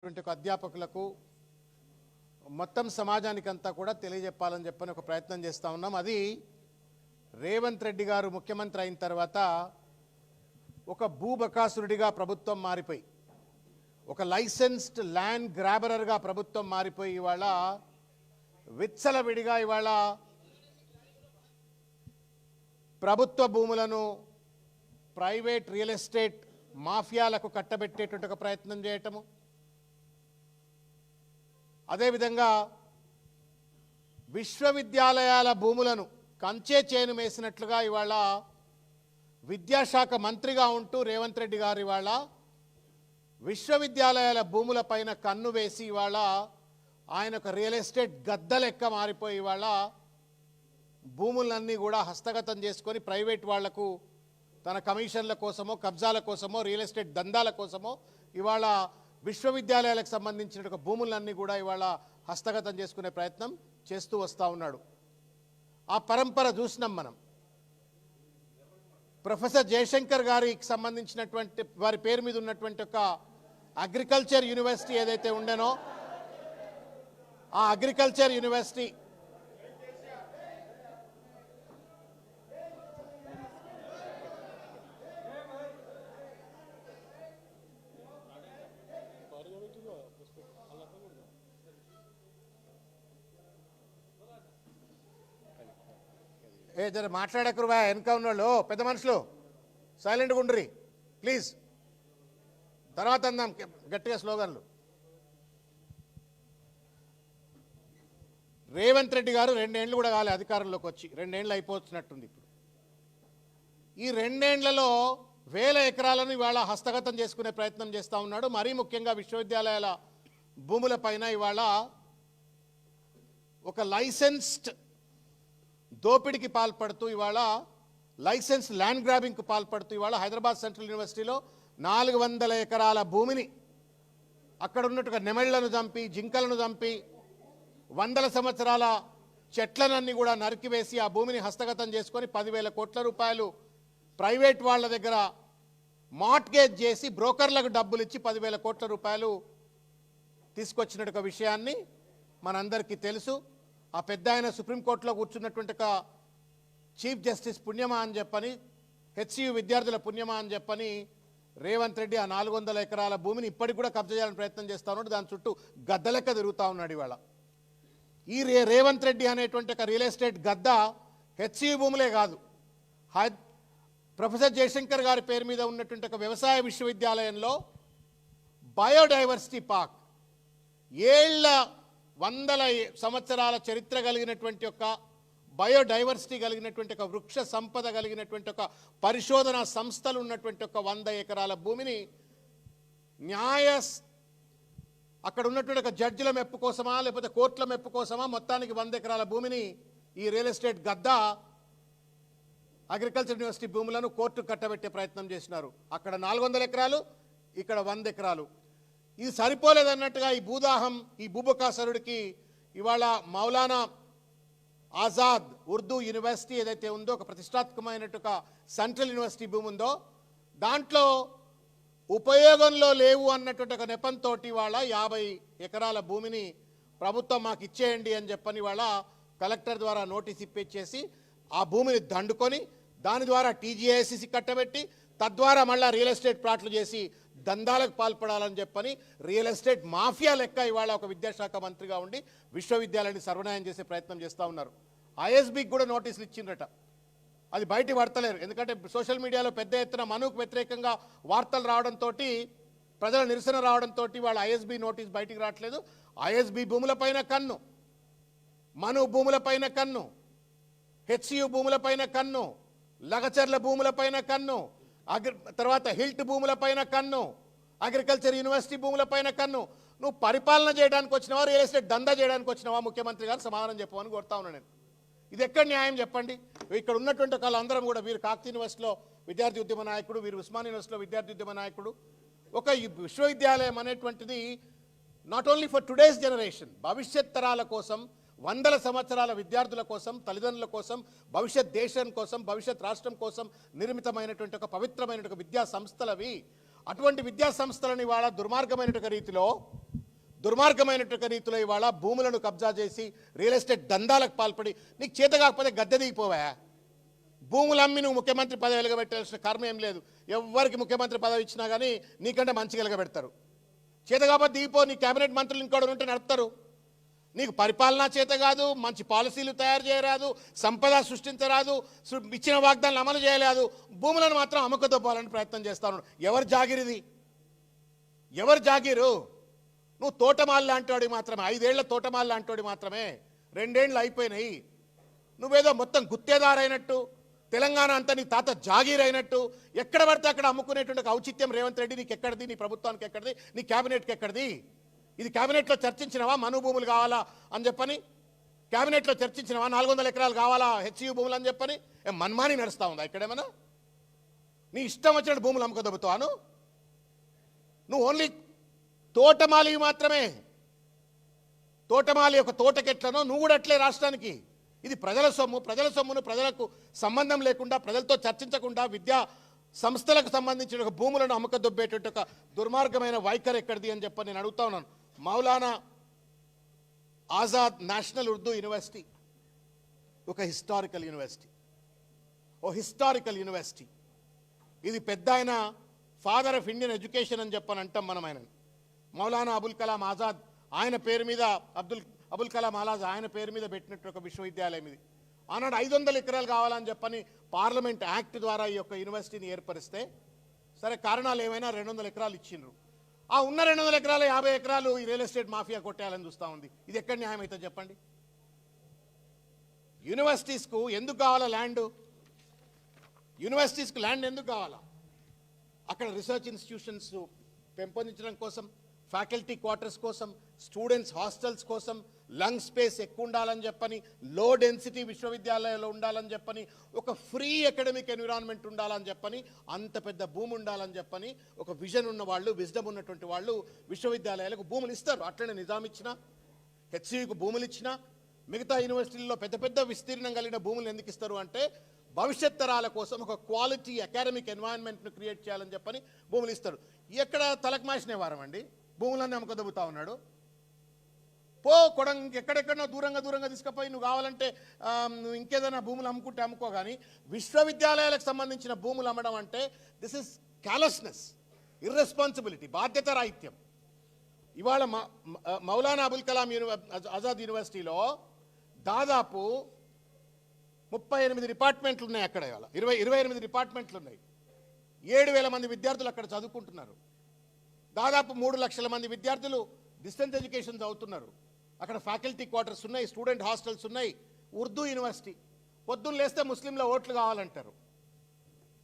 అధ్యాపకులకు మొత్తం సమాజానికంతా కూడా తెలియజెప్పాలని చెప్పని ఒక ప్రయత్నం చేస్తూ ఉన్నాం. అది రేవంత్ రెడ్డి గారు ముఖ్యమంత్రి అయిన తర్వాత ఒక భూబకాసురుడిగా ప్రభుత్వం మారిపోయి, ఒక లైసెన్స్డ్ ల్యాండ్ గ్రాబరర్గా ప్రభుత్వం మారిపోయి ఇవాళ విచ్చలవిడిగా ఇవాళ ప్రభుత్వ భూములను ప్రైవేట్ రియల్ ఎస్టేట్ మాఫియాలకు కట్టబెట్టేటువంటి ఒక ప్రయత్నం చేయటము, అదేవిధంగా విశ్వవిద్యాలయాల భూములను కంచే చేను వేసినట్లుగా ఇవాళ విద్యాశాఖ మంత్రిగా ఉంటూ రేవంత్ రెడ్డి గారు ఇవాళ విశ్వవిద్యాలయాల భూములపైన కన్ను వేసి ఇవాళ ఆయన ఒక రియల్ ఎస్టేట్ గద్ద లెక్క మారిపోయి ఇవాళ భూములన్నీ కూడా హస్తగతం చేసుకొని ప్రైవేట్ వాళ్లకు తన కమిషన్ల కోసమో కబ్జాల కోసమో రియల్ ఎస్టేట్ దందాల కోసమో ఇవాళ విశ్వవిద్యాలయాలకు సంబంధించిన భూములన్నీ కూడా ఇవాళ హస్తగతం చేసుకునే ప్రయత్నం చేస్తూ వస్తూ ఉన్నాడు. ఆ పరంపర చూసినాం మనం. ప్రొఫెసర్ జయశంకర్ గారికి సంబంధించినటువంటి వారి పేరు మీద ఉన్నటువంటి ఒక అగ్రికల్చర్ యూనివర్సిటీ ఏదైతే ఉండేనో, ఆ అగ్రికల్చర్ యూనివర్సిటీ జర మాట్లాడకరు వెనక ఉన్నోళ్ళు పెద్ద మనుషులు సైలెంట్గా ఉండ్రి ప్లీజ్, తర్వాత అందాం గట్టిగా స్లోగన్లు. రేవంత్ రెడ్డి గారు 2 ఏళ్ళు కూడా కాలే అధికారంలోకి వచ్చి, 2 ఏళ్ళు అయిపోతున్నట్టుంది. ఇప్పుడు ఈ 2 ఏళ్లలో 1000 ఎకరాలను ఇవాళ హస్తగతం చేసుకునే ప్రయత్నం చేస్తూ ఉన్నాడు. మరీ ముఖ్యంగా విశ్వవిద్యాలయాల భూములపైన ఇవాళ ఒక లైసెన్స్డ్ దోపిడికి పాల్పడుతూ ఇవాళ లైసెన్స్ ల్యాండ్ గ్రాబింగ్కు పాల్పడుతూ ఇవాళ హైదరాబాద్ సెంట్రల్ యూనివర్సిటీలో 400 ఎకరాల భూమిని అక్కడ ఉన్నట్టుగా నెమళ్లను చంపి, జింకలను చంపి, 100 సంవత్సరాల చెట్లనన్నీ కూడా నరికివేసి ఆ భూమిని హస్తగతం చేసుకొని 10,000 కోట్ల రూపాయలు ప్రైవేట్ వాళ్ళ దగ్గర మార్ట్గేజ్ చేసి బ్రోకర్లకు డబ్బులు ఇచ్చి 10,000 కోట్ల రూపాయలు తీసుకొచ్చినట్టు విషయాన్ని మనందరికీ తెలుసు. ఆ పెద్ద ఆయన సుప్రీంకోర్టులో కూర్చున్నటువంటి ఒక చీఫ్ జస్టిస్ పుణ్యమా అని చెప్పని, హెచ్సియు విద్యార్థుల పుణ్యమా అని చెప్పని రేవంత్ రెడ్డి ఆ 400 ఎకరాల భూమిని ఇప్పటికి కూడా కబ్జా చేయాలని ప్రయత్నం చేస్తూ ఉన్నాడు. దాని చుట్టూ గద్దలెక్క తిరుగుతూ ఉన్నాడు. ఇవాళ ఈ రేవంత్ రెడ్డి అనేటువంటి ఒక రియల్ ఎస్టేట్ గద్ద హెచ్సియు భూములే కాదు, ప్రొఫెసర్ జయశంకర్ గారి పేరు మీద ఉన్నటువంటి ఒక వ్యవసాయ విశ్వవిద్యాలయంలో బయోడైవర్సిటీ పార్క్, 100 సంవత్సరాల చరిత్ర కలిగినటువంటి ఒక బయోడైవర్సిటీ కలిగినటువంటి ఒక వృక్ష సంపద కలిగినటువంటి ఒక పరిశోధనా సంస్థలు ఉన్నటువంటి ఒక 100 ఎకరాల భూమిని అక్కడ ఉన్నటువంటి ఒక జడ్జిల మెప్పు కోసమా లేకపోతే కోర్టుల మెప్పు కోసమా మొత్తానికి 100 ఎకరాల భూమిని ఈ రియల్ ఎస్టేట్ గద్ద అగ్రికల్చర్ యూనివర్సిటీ భూములను కోర్టు కట్టబెట్టే ప్రయత్నం చేసినారు. అక్కడ 400 ఎకరాలు, ఇక్కడ 100 ఎకరాలు. ఇది సరిపోలేదన్నట్టుగా ఈ భూదాహం, ఈ భూబకాసురుడికి ఇవాళ మౌలానా ఆజాద్ ఉర్దూ యూనివర్సిటీ ఏదైతే ఉందో, ఒక ప్రతిష్టాత్మకమైనట్టుగా సెంట్రల్ యూనివర్సిటీ భూమి ఉందో, దాంట్లో ఉపయోగంలో లేవు అన్నటువంటి ఒక నెపంతో ఇవాళ 50 ఎకరాల భూమిని ప్రభుత్వం మాకు ఇచ్చేయండి అని చెప్పని ఇవాళ కలెక్టర్ ద్వారా నోటీస్ ఇప్పించేసి ఆ భూమిని దండుకొని దాని ద్వారా టీజీఐసిసి కట్టబెట్టి తద్వారా మళ్ళీ రియల్ ఎస్టేట్ ప్లాట్లు చేసి దందాలకు పాల్పడాలని చెప్పని రియల్ ఎస్టేట్ మాఫియా లెక్క ఇవాళ ఒక విద్యాశాఖ మంత్రిగా ఉండి విశ్వవిద్యాలయాన్ని సర్వనాయం చేసే ప్రయత్నం చేస్తూ ఉన్నారు. ఐఎస్బికి కూడా నోటీసులు ఇచ్చిండ్రట, అది బయట పడతలేరు. ఎందుకంటే సోషల్ మీడియాలో పెద్ద ఎత్తున మనుకు వ్యతిరేకంగా వార్తలు రావడంతో, ప్రజల నిరసన రావడంతో వాళ్ళ ఐఎస్బి నోటీస్ బయటికి రావట్లేదు. ఐఎస్బి భూములపైన కన్ను, మను భూములపైన కన్ను, హెచ్సియు భూములపైన కన్ను, లగచర్ల భూములపైన కన్ను, తర్వాత హిల్ట్ భూములపైన కన్ను, అగ్రికల్చర్ యూనివర్సిటీ భూములపైన కన్ను. నువ్వు పరిపాలన చేయడానికి వచ్చినావా, రియల్ ఎస్టేట్ దందా చేయడానికి వచ్చినావా? ముఖ్యమంత్రి గారు సమాధానం చెప్పమని కోరుతా ఉన్నాను నేను. ఇది ఎక్కడ న్యాయం చెప్పండి? ఇక్కడ ఉన్నటువంటి వాళ్ళందరం కూడా, వీరు కాకతీయ యూనివర్సిటీలో విద్యార్థి ఉద్యమ నాయకుడు, వీరు ఉస్మాన్ యూనివర్సిటీలో విద్యార్థి ఉద్యమ నాయకుడు. ఒక విశ్వవిద్యాలయం అనేటువంటిది not only for today's generation, భవిష్యత్ తరాల కోసం, 100 సంవత్సరాల విద్యార్థుల కోసం, తల్లిదండ్రుల కోసం, భవిష్యత్ దేశం కోసం, భవిష్యత్ రాష్ట్రం కోసం నిర్మితమైనటువంటి ఒక పవిత్రమైనటువంటి విద్యా సంస్థలవి. అటువంటి విద్యా సంస్థలను ఇవాళ దుర్మార్గమైనటువంటి రీతిలో దుర్మార్గమైనటువంటి రీతిలో ఇవాళ భూములను కబ్జా చేసి రియల్ ఎస్టేట్ దందాలకు పాల్పడి నీకు చేత కాకపోతే గద్దె దిగిపోవా. భూములు అమ్మి నువ్వు ముఖ్యమంత్రి పదవి వెలగబెట్టాల్సిన కర్మ ఏం లేదు. ఎవరికి ముఖ్యమంత్రి పదవి ఇచ్చినా కానీ నీకంటే మంచిగా వెలగబెడతారు. చేత కాబట్టి దిగిపో, నీ కేబినెట్ మంత్రులు ఇంకోటి ఉంటే నడుపుతారు. నీకు పరిపాలనా చేత కాదు, మంచి పాలసీలు తయారు చేయరాదు, సంపద సృష్టించరాదు, ఇచ్చిన వాగ్దానాలు అమలు చేయలేదు, భూములను మాత్రం అమ్మకదొబ్బాలని ప్రయత్నం చేస్తాను. ఎవరు జాగిరిది? ఎవరు జాగీరు? నువ్వు తోటమాలి లాంటివాడి మాత్రమే, 5 ఏళ్ల తోటమాలి లాంటివాడి మాత్రమే. 2 ఏళ్ళు అయిపోయినాయి. నువ్వేదో మొత్తం గుత్తేదారైనట్టు, తెలంగాణ అంతా నీ తాత జాగీర్ అయినట్టు ఎక్కడ పడితే అక్కడ అమ్ముకునేటువంటి ఔచిత్యం రేవంత్ రెడ్డి నీకు ఎక్కడిది? నీ ప్రభుత్వానికి ఎక్కడిది? నీ క్యాబినెట్కి ఎక్కడిది? ఇది క్యాబినెట్లో చర్చించినవా? మను భూములు కావాలా అని చెప్పని క్యాబినెట్లో చర్చించినవా? 400 ఎకరాలు కావాలా హెచ్యూ భూములు అని చెప్పని మన్మాని నడుస్తూ ఉందా ఇక్కడేమన్నా? నీ ఇష్టం వచ్చినట్టు భూములు అమ్ముకదొబ్బుతాను. నువ్వు ఓన్లీ తోటమాలి మాత్రమే. తోటమాలి ఒక తోటకెట్లనో నువ్వు కూడా అట్లే రాష్ట్రానికి. ఇది ప్రజల సొమ్ము. ప్రజల సొమ్మును ప్రజలకు సంబంధం లేకుండా, ప్రజలతో చర్చించకుండా విద్యా సంస్థలకు సంబంధించిన ఒక భూములను అమ్మకదొబ్బేటువంటి ఒక దుర్మార్గమైన వైఖరి ఎక్కడిది అని చెప్పి నేను అడుగుతా ఉన్నాను. మౌలానా ఆజాద్ నేషనల్ ఉర్దూ యూనివర్సిటీ ఒక హిస్టారికల్ యూనివర్సిటీ, యూనివర్సిటీ. ఇది పెద్ద ఆయన ఫాదర్ ఆఫ్ ఇండియన్ ఎడ్యుకేషన్ అని చెప్పని అంటాం మనం ఆయన. మౌలానా అబుల్ కలాం ఆజాద్ ఆయన పేరు మీద, అబుల్ కలాం ఆజాద్ ఆయన పేరు మీద పెట్టినట్టు ఒక విశ్వవిద్యాలయం ఇది. ఆనాడు 500 ఎకరాలు కావాలని చెప్పని పార్లమెంట్ యాక్ట్ ద్వారా ఈ యొక్క యూనివర్సిటీని ఏర్పరిస్తే, సరే కారణాలు ఏమైనా 200 ఎకరాలు ఇచ్చిండ్రు. ఆ ఉన్న 200 ఎకరాలు 50 ఎకరాలు ఈ రియల్ ఎస్టేట్ మాఫియా కొట్టేయాలని చూస్తూ ఉంది. ఇది ఎక్కడ న్యాయం అయితే చెప్పండి? యూనివర్సిటీస్కు ఎందుకు కావాలా ల్యాండ్? యూనివర్సిటీస్కు ల్యాండ్ ఎందుకు కావాలా? అక్కడ రీసెర్చ్ ఇన్స్టిట్యూషన్స్ పెంపొందించడం కోసం, ఫ్యాకల్టీ క్వార్టర్స్ కోసం, స్టూడెంట్స్ హాస్టల్స్ కోసం, లంగ్ స్పేస్ ఎక్కువ ఉండాలని చెప్పని, లో డెన్సిటీ విశ్వవిద్యాలయాల్లో ఉండాలని చెప్పని, ఒక ఫ్రీ అకాడమిక్ ఎన్విరాన్మెంట్ ఉండాలని చెప్పని, అంత పెద్ద భూమి ఉండాలని చెప్పని ఒక విజన్ ఉన్న వాళ్ళు, విజ్డమ్ ఉన్నటువంటి వాళ్ళు విశ్వవిద్యాలయాలకు భూములు ఇస్తారు. అట్లనే నిజాం ఇచ్చినా, హెచ్సియుకు భూములు ఇచ్చినా, మిగతా యూనివర్సిటీల్లో పెద్ద పెద్ద విస్తీర్ణం కలిగిన భూములు ఎందుకు ఇస్తారు అంటే, భవిష్యత్ తరాల కోసం ఒక క్వాలిటీ అకాడమిక్ ఎన్వైరన్మెంట్ను క్రియేట్ చేయాలని చెప్పని భూములు ఇస్తారు. ఎక్కడ తలకు మాసిన వారం అండి, భూములన్నీ అమ్మకదొబ్బుతా ఉన్నాడు. పో ఎక్కడెక్కడో దూరంగా తీసుకుపోయి నువ్వు కావాలంటే నువ్వు ఇంకేదైనా భూములు అమ్ముకుంటే అమ్ముకో. కానీ విశ్వవిద్యాలయాలకు సంబంధించిన భూములు అమ్మడం అంటే దిస్ ఇస్ క్యాలస్నెస్, ఇర్రెస్పాన్సిబిలిటీ, బాధ్యత రాహిత్యం. ఇవాళ మౌలానా అబుల్ కలాం ఆజాద్ యూనివర్సిటీలో దాదాపు 38 డిపార్ట్మెంట్లు ఉన్నాయి. అక్కడ ఇవాళ 28 డిపార్ట్మెంట్లు ఉన్నాయి. 7,000 మంది విద్యార్థులు అక్కడ చదువుకుంటున్నారు. దాదాపు 3 లక్షల మంది విద్యార్థులు డిస్టెన్స్ ఎడ్యుకేషన్ చదువుతున్నారు. అక్కడ ఫ్యాకల్టీ క్వార్టర్స్ ఉన్నాయి, స్టూడెంట్ హాస్టల్స్ ఉన్నాయి. ఉర్దూ యూనివర్సిటీ. పొద్దున్న లేస్తే ముస్లింల ఓట్లు కావాలంటారు.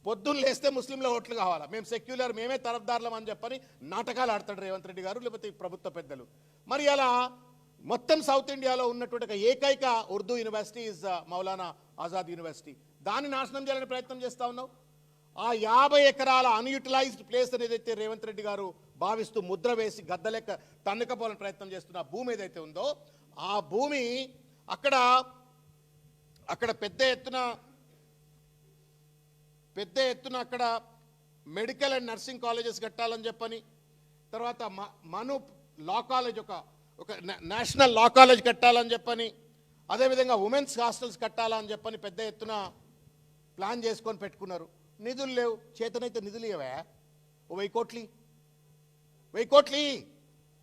పొద్దున్న లేస్తే ముస్లింల ఓట్లు కావాలా, మేము సెక్యులర్, మేమే తరఫ్దారులం అని చెప్పని నాటకాలు ఆడతాడు రేవంత్ రెడ్డి గారు, లేకపోతే ప్రభుత్వ పెద్దలు. మరి అలా మొత్తం సౌత్ ఇండియాలో ఉన్నటువంటి ఏకైక Urdu university is Maulana Azad university. దాన్ని నాశనం చేయాలని ప్రయత్నం చేస్తూ ఉన్నావు. ఆ 50 ఎకరాల అన్యూటిలైజ్డ్ ప్లేస్ ఏదైతే రేవంత్ రెడ్డి గారు భావిస్తూ ముద్ర వేసి గద్దలెక్క తన్నుకపోవాలని ప్రయత్నం చేస్తున్న ఆ భూమి ఏదైతే ఉందో, ఆ భూమి అక్కడ పెద్ద ఎత్తున అక్కడ మెడికల్ అండ్ నర్సింగ్ కాలేజెస్ కట్టాలని చెప్పని, తర్వాత మను లా కాలేజ్ ఒక నేషనల్ లా కాలేజ్ కట్టాలని చెప్పని, అదేవిధంగా ఉమెన్స్ హాస్టల్స్ కట్టాలని చెప్పని పెద్ద ఎత్తున ప్లాన్ చేసుకొని పెట్టుకున్నారు. నిధులు లేవు. చేతనైతే నిధులు ఇవ్వా, 1000 కోట్లు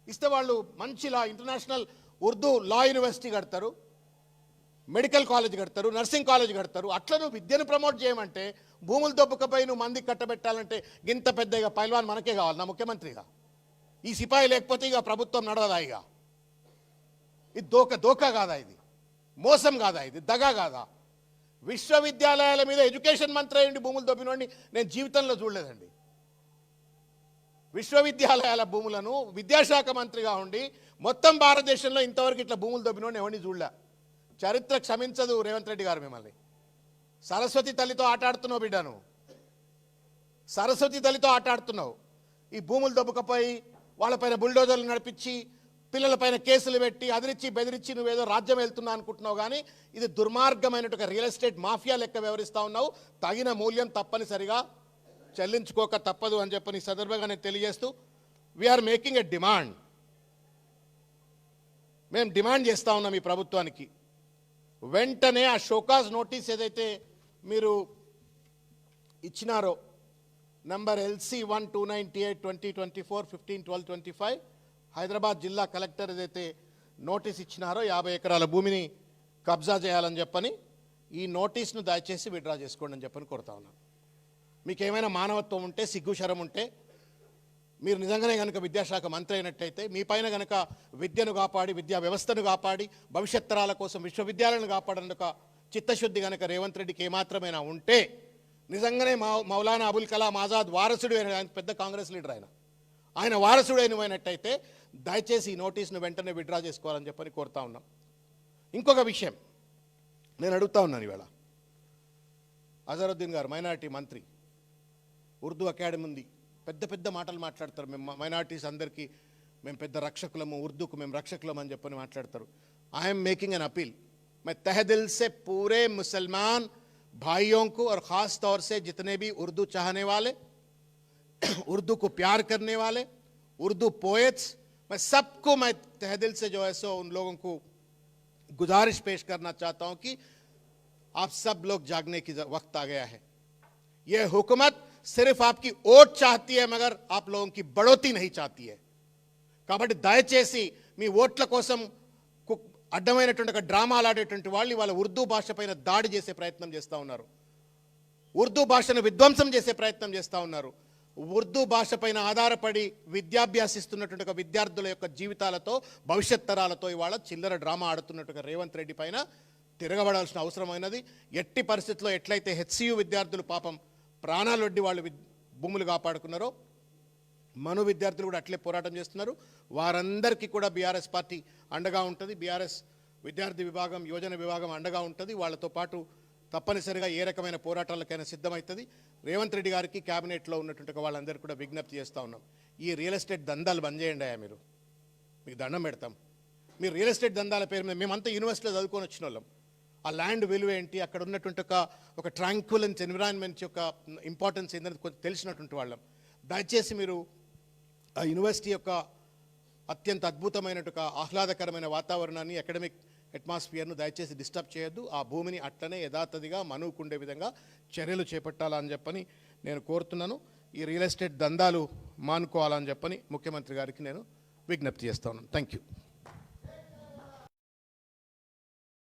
ఇస్తే వాళ్ళు మంచి ఇంటర్నేషనల్ ఉర్దూ లా యూనివర్సిటీ కడతారు, మెడికల్ కాలేజ్ కడతారు, నర్సింగ్ కాలేజ్ కడతారు. అట్లా నువ్వు విద్యను ప్రమోట్ చేయమంటే, భూములు దొబ్బకపోయి నువ్వు మందికి కట్టబెట్టాలంటే గింత పెద్దగా పైల్వాన్ మనకే కావాలి నా ముఖ్యమంత్రిగా. ఈ సిపాయి లేకపోతే ఇక ప్రభుత్వం నడవదా? ఇక ఇది దోకా కాదా? ఇది మోసం కాదా? ఇది దగా కాదా? విశ్వవిద్యాలయాల మీద ఎడ్యుకేషన్ మంత్రి అయ్యండి భూములు దొబ్బినోడిని నేను జీవితంలో చూడలేదండి. విశ్వవిద్యాలయాల భూములను విద్యాశాఖ మంత్రిగా ఉండి మొత్తం భారతదేశంలో ఇంతవరకు ఇట్లా భూములు దొబ్బినోడిని ఎవరిని చూడలే. చరిత్ర క్షమించదు రేవంత్ రెడ్డి గారు మిమ్మల్ని. సరస్వతి తల్లితో ఆటాడుతున్నావు బిడ్డను, సరస్వతి తల్లితో ఆటాడుతున్నావు. ఈ భూములు దొబ్బకపోయి వాళ్ళపైన బుల్డోజర్లు నడిపించి పిల్లలపైన కేసులు పెట్టి అదిరిచ్చి బెదిరించి నువ్వేదో రాజ్యం వెళ్తున్నా అనుకుంటున్నావు. కానీ ఇది దుర్మార్గమైనటువంటి రియల్ ఎస్టేట్ మాఫియా లెక్క వ్యవహరిస్తూ ఉన్నావు. తగిన మూల్యం తప్పనిసరిగా చెల్లించుకోక తప్పదు అని చెప్పని సందర్భంగా నేను తెలియజేస్తూ, వీఆర్ మేకింగ్ ఎ డిమాండ్. మేము డిమాండ్ చేస్తూ ఉన్నాం ఈ ప్రభుత్వానికి, వెంటనే ఆ షోకాజ్ నోటీస్ ఏదైతే మీరు ఇచ్చినారో నంబర్ LC 1298/2024 15/12/25 హైదరాబాద్ జిల్లా కలెక్టర్ ఏదైతే నోటీస్ ఇచ్చినారో 50 ఎకరాల భూమిని కబ్జా చేయాలని చెప్పని, ఈ నోటీస్ను దయచేసి విత్డ్రా చేసుకోండి అని చెప్పని కోరుతా ఉన్నాను. మీకు ఏమైనా మానవత్వం ఉంటే, సిగ్గుశరం ఉంటే, మీరు నిజంగానే కనుక విద్యాశాఖ మంత్రి అయినట్టయితే, మీ పైన కనుక విద్యను కాపాడి, విద్యా వ్యవస్థను కాపాడి, భవిష్యత్ తరాల కోసం విశ్వవిద్యాలయాలను కాపాడని ఒక చిత్తశుద్ధి కనుక రేవంత్ రెడ్డికి ఏమాత్రమైనా ఉంటే, నిజంగానే మౌలానా అబుల్ కలాం ఆజాద్ వారసుడు ఆయన పెద్ద కాంగ్రెస్ లీడర్, ఆయన వారసుడు అయినట్టయితే దయచేసి ఈ నోటీస్ను వెంటనే విత్డ్రా చేసుకోవాలని చెప్పని కోరుతా ఉన్నాం. ఇంకొక విషయం నేను అడుగుతా ఉన్నాను ఇవాళ, అజరుద్దీన్ గారు మైనారిటీ మంత్రి, ఉర్దూ అకాడమీ ఉంది, పెద్ద పెద్ద మాటలు మాట్లాడతారు, మేము మైనారిటీస్ అందరికీ మేము పెద్ద రక్షకులము, ఉర్దూకు మేము రక్షకులం అని చెప్పని మాట్లాడతారు. ఐఎమ్ మేకింగ్ एन अपील, मैं तहे दिल से पूरे मुसलमान भाइयों को और ख़ास तौर से जितने भी उर्दू चाहने वाले, उर्दू को प्यार करने वाले, उर्दू पोएट्स, मैं सबको मैं तहे दिल से जो है सो उन लोगों को गुजारिश पेश करना चाहता हूं कि आप सब लोग जागने की वक्त आ गया है. ये हुकूमत सिर्फ आपकी वोट चाहती है, मगर आप लोगों की बढ़ोतरी नहीं चाहती है. కాబట్టి దయచేసి మీ ఓట్ల కోసం అడ్డమైనటువంటి ఒక డ్రామాలు ఆడేటువంటి వాళ్ళు ఇవాళ ఉర్దూ భాష పైన దాడి చేసే ప్రయత్నం చేస్తూ ఉన్నారు, ఉర్దూ భాషను విధ్వంసం చేసే ప్రయత్నం చేస్తూ ఉన్నారు. ఉర్దూ భాష పైన ఆధారపడి విద్యాభ్యాసిస్తున్నటువంటి ఒక విద్యార్థుల యొక్క జీవితాలతో, భవిష్యత్ తరాలతో ఇవాళ చిల్లర డ్రామా ఆడుతున్నట్టుగా రేవంత్ రెడ్డి పైన తిరగబడాల్సిన అవసరమైనది. ఎట్టి పరిస్థితుల్లో ఎట్లయితే HCU విద్యార్థులు పాపం ప్రాణాలు వడ్డి వాళ్ళు భూములు కాపాడుకున్నారో, మను విద్యార్థులు కూడా అట్లే పోరాటం చేస్తున్నారు. వారందరికీ కూడా బీఆర్ఎస్ పార్టీ అండగా ఉంటుంది, బీఆర్ఎస్ విద్యార్థి విభాగం, యువజన విభాగం అండగా ఉంటుంది. వాళ్ళతో పాటు తప్పనిసరిగా ఏ రకమైన పోరాటాలకైనా సిద్ధమవుతుంది. రేవంత్ రెడ్డి గారికి క్యాబినెట్లో ఉన్నటువంటి వాళ్ళందరికీ కూడా విజ్ఞప్తి చేస్తూ ఉన్నాం, ఈ రియల్ ఎస్టేట్ దందాలు బంద్ చేయండి. మీరు మీకు దండం పెడతాం. మీరు రియల్ ఎస్టేట్ దందాల పేరు మీద, మేమంతా యూనివర్సిటీలో చదువుకొని వచ్చిన వాళ్ళం, ఆ ల్యాండ్ విలువ ఏంటి, అక్కడ ఉన్నటువంటి ఒక ట్రాంక్యులెన్స్ ఎన్విరాన్మెంట్ యొక్క ఇంపార్టెన్స్ ఏంటనేది కొంచెం తెలిసినటువంటి వాళ్ళం. దయచేసి మీరు ఆ యూనివర్సిటీ యొక్క అత్యంత అద్భుతమైనటువంటి ఆహ్లాదకరమైన వాతావరణాన్ని, అకాడమిక్ అట్మాస్ఫియర్ను దయచేసి డిస్టర్బ్ చేయొద్దు. ఆ భూమిని అట్లనే యథాతథిగా మనువుకుండే విధంగా చర్యలు చేపట్టాలని చెప్పని నేను కోరుతున్నాను. ఈ రియల్ ఎస్టేట్ దందాలు మానుకోవాలని చెప్పని ముఖ్యమంత్రి గారికి నేను విజ్ఞప్తి చేస్తా ఉన్నాను. Thank you.